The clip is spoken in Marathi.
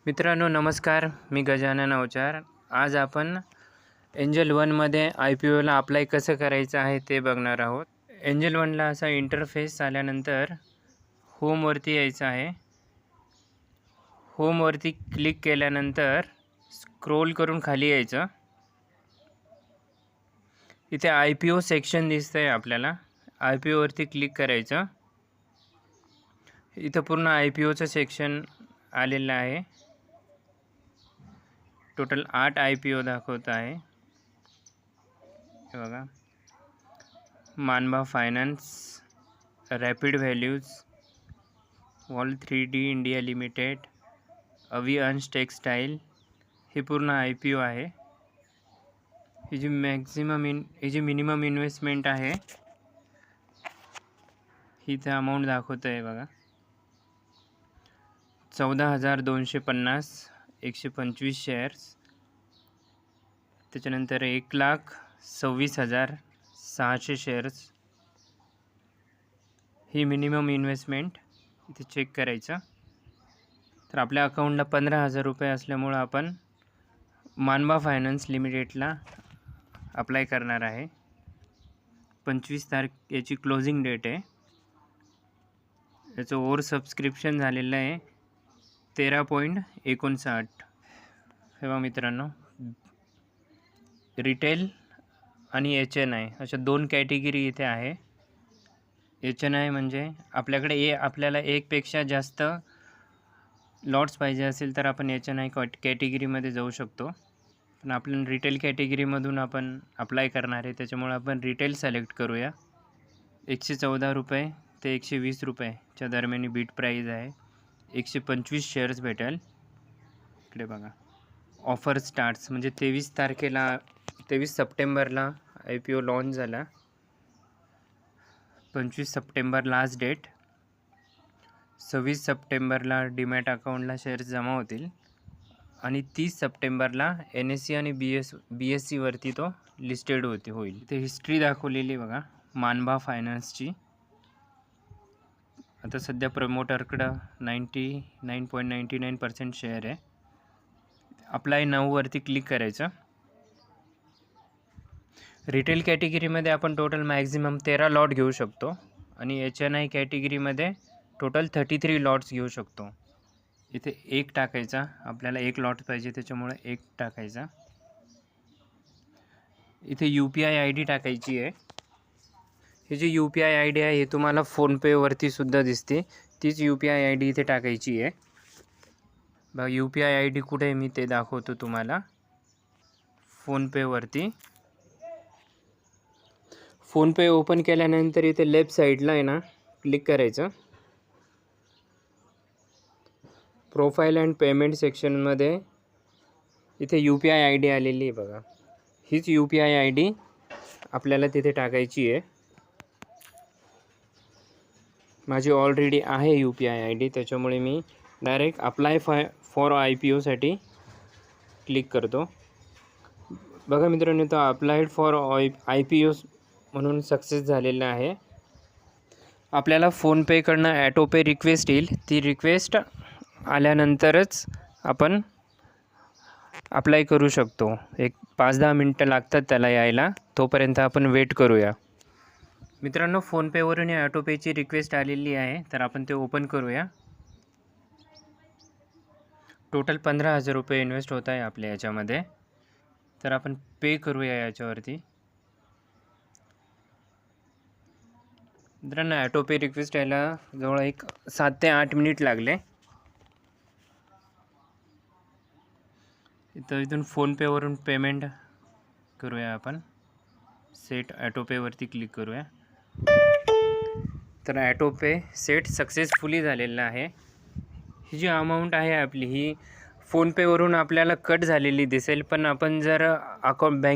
मित्रांनो नमस्कार, मी गजानन अवचार. आज आपण एंजल वनमध्ये IPOला अप्लाय कसं करायचं आहे ते बघणार आहोत. एंजल वनला असा इंटरफेस आल्यानंतर होमवरती यायचं आहे. होमवरती क्लिक केल्यानंतर स्क्रोल करून खाली यायचं. इथे IPO सेक्शन दिसतंय आपल्याला. IPOवरती क्लिक करायचं. इथं पूर्ण IPOचं सेक्शन आलेलं आहे. टोटल 8 IPO दाखवत आहे. हे बघा, मानभा फायनान्स, रॅपिड व्हॅल्यूज, वॉल 3D इंडिया लिमिटेड, अविअन्स टेक्सटाईल, हे पूर्ण IPO आहे. ही जी मिनिमम इन्व्हेस्टमेंट आहे ही त्या अमाऊंट दाखवत आहे बघा, 14,250, 125 शेअर्स. त्याच्यानंतर 1,26,600 शेअर्स. ही मिनिमम इन्व्हेस्टमेंट इथे चेक करायचं. तर आपल्या अकाउंटला 15,000 रुपये असल्यामुळं आपण मानभा फायनान्स लिमिटेडला अप्लाय करणार आहे. 25 तारीख याची क्लोजिंग डेट आहे. याचं ओव्हर सबस्क्रिप्शन झालेलं आहे 13.59. हे बघा मित्रांनो, रिटेल आणि HNI अशा 2 कॅटेगरी इथे आहे. HNI म्हणजे आपल्याला एकपेक्षा जास्त लॉट्स पाहिजे असेल तर आपण HNI कॅटेगरीमध्ये जाऊ शकतो. पण आपण रिटेल कॅटेगरीमधून आपण अप्लाय करणार आहे, त्याच्यामुळे आपण रिटेल सिलेक्ट करूया. 114 रुपये ते 120 रुपयेच्या दरम्यान बीट प्राईज आहे. 125 शेअर्स भेटेल. इकडे बघा, ऑफर स्टार्ट्स म्हणजे 23 सप्टेंबरला IPO लॉन्च झाला. 25 सप्टेंबर लास्ट डेट. 26 सप्टेंबरला डीमॅट अकाउंटला शेअर्स जमा होतील आणि 30 सप्टेंबरला NSE आणि BSE वरती तो लिस्टेड होईल. ते हिस्ट्री दाखवलेली बघा मानभा फायनान्सची. आता सध्या प्रमोटरकडं 99.99% शेअर आहे. अप्लाय नाऊवरती क्लिक करायचं. रिटेल कॅटेगरीमध्ये आपण टोटल मॅक्झिमम 13 लॉट घेऊ शकतो आणि HNI कॅटेगरीमध्ये टोटल 33 लॉट्स घेऊ शकतो. इथे 1 टाकायचा. आपल्याला 1 लॉट पाहिजे त्याच्यामुळे 1 टाकायचा. इथे UPI ID टाकायची आहे. ही जी UPI ID आहे हे तुम्हाला फोनपेवरती सुद्धा दिसते. तीच UPI ID इथे टाकायची आहे. बघा UPI ID कुठे आहे मी ते दाखवतो तुम्हाला. फोनपेवरती फोनपे ओपन केल्यानंतर इथे लेफ्ट साईडला आहे ना क्लिक करायचं. प्रोफाईल अँड पेमेंट सेक्शनमध्ये इथे UPI ID आलेली आहे बघा. हीच UPI ID आपल्याला तिथे टाकायची आहे. माझी ऑलरेडी आहे UPI ID, त्याच्यामुळे मी डायरेक्ट अप्लाय फॉर IPOसाठी क्लिक करतो. बघा मित्रांनो, तो अप्लाइड फॉर IPO म्हणून सक्सेस झालेला आहे. आपल्याला फोनपेकडनं ॲटोपे रिक्वेस्ट येईल. ती रिक्वेस्ट आल्यानंतरच आपण अप्लाय करू शकतो. एक 5-10 मिनटं लागतात त्याला यायला. तोपर्यंत आपण वेट करूया. मित्रांनो, फोनपेवरून या ॲटोपेची रिक्वेस्ट आलेली आहे, तर आपण ते ओपन करूया. टोटल 15,000 रुपये इन्व्हेस्ट होत आहे आपल्या याच्यामध्ये. तर आपण पे करूया याच्यावरती. मित्रांनो, ॲटोपे रिक्वेस्ट यायला जवळ एक 7 ते 8 मिनिट लागले. इथून फोनपेवरून पेमेंट करूया आपण. सेट ॲटोपेवरती क्लिक करूया. तर ॲटोपे सेट सक्सेसफुली झालेलं आहे. ही जी अमाऊंट आहे आपली ही फोनपेवरून आपल्याला कट झालेली दिसेल, पण आपण जर बँक